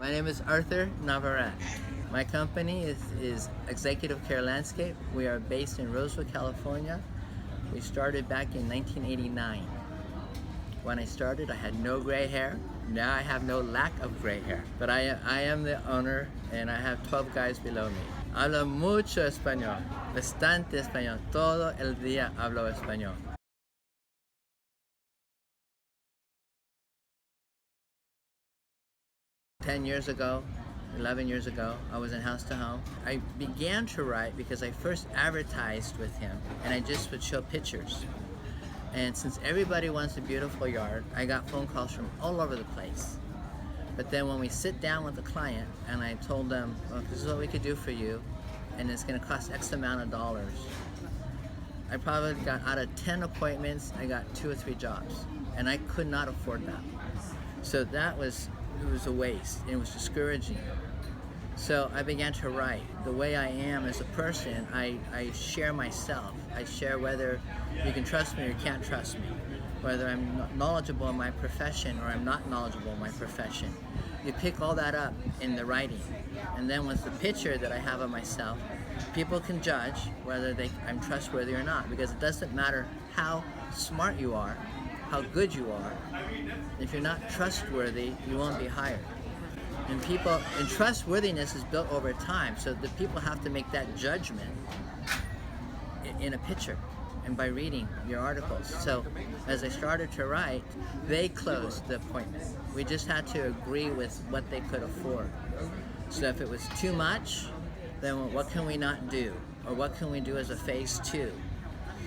My name is Arthur Navarrette. My company is Executive Care Landscape. We are based in Rosewood, California. We started back in 1989. When I started, I had no gray hair. Now I have no lack of gray hair. But I am the owner and I have 12 guys below me. Hablo mucho español, bastante español. Todo el día hablo español. Ten years ago, 11 years ago, I was in House to Home. I began to write because I first advertised with him and I just would show pictures. And since everybody wants a beautiful yard, I got phone calls from all over the place. But then when we sit down with the client and I told them, well, this is what we could do for you and it's going to cost X amount of dollars, I probably got out of 10 appointments, I got 2 or 3 jobs. And I could not afford that. So it was a waste and it was discouraging. So I began to write. The way I am as a person, I share myself. I share whether you can trust me or you can't trust me, whether I'm knowledgeable in my profession or I'm not knowledgeable in my profession. You pick all that up in the writing. And then with the picture that I have of myself, people can judge whether I'm trustworthy or not, because it doesn't matter how smart you are, how good you are. If you're not trustworthy, you won't be hired. And trustworthiness is built over time, so the people have to make that judgment in a picture and by reading your articles. So as I started to write, they closed the appointment. We just had to agree with what they could afford. So if it was too much, then what can we not do? Or what can we do as a phase 2?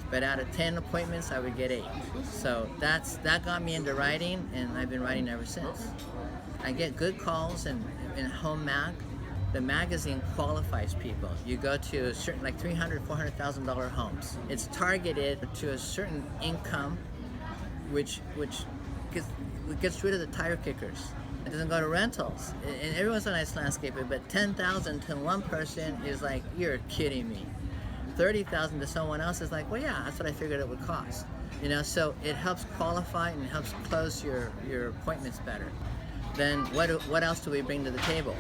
But out of 10 appointments, I would get 8. So that got me into writing, and I've been writing ever since. I get good calls in Home Mag. The magazine qualifies people. You go to a certain, like $300,000, $400,000 homes. It's targeted to a certain income, which gets rid of the tire kickers. It doesn't go to rentals. And everyone's a nice landscaper, but $10,000 to one person is like, you're kidding me. $30,000 to someone else is like, well, yeah, that's what I figured it would cost. So it helps qualify and it helps close your appointments better. Then what else do we bring to the table?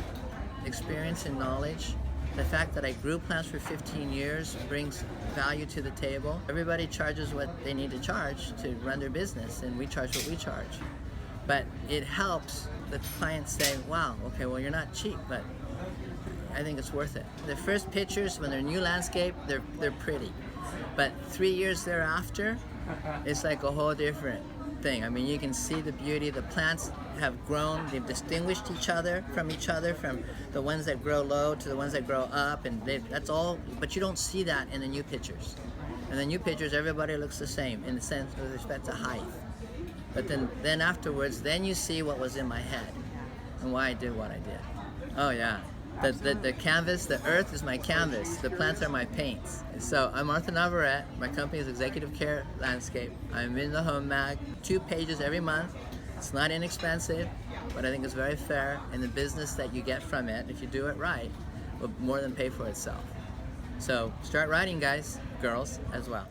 Experience and knowledge. The fact that I grew plants for 15 years brings value to the table. Everybody charges what they need to charge to run their business, and we charge what we charge. But it helps the clients say, wow, okay, well, you're not cheap, but I think it's worth it. The first pictures, when they're new landscape, they're pretty. But 3 years thereafter, it's like a whole different thing. I mean, you can see the beauty. The plants have grown. They've distinguished each other, from the ones that grow low to the ones that grow up, and that's all. But you don't see that in the new pictures. In the new pictures, everybody looks the same in the sense with respect to height. But then afterwards, then you see what was in my head and why I did what I did. Oh yeah. The canvas, the earth is my canvas. The plants are my paints. So I'm Arthur Navarrette. My company is Executive Care Landscape. I'm in the Home Mag, 2 pages every month. It's not inexpensive, but I think it's very fair. And the business that you get from it, if you do it right, will more than pay for itself. So start writing, guys, girls as well.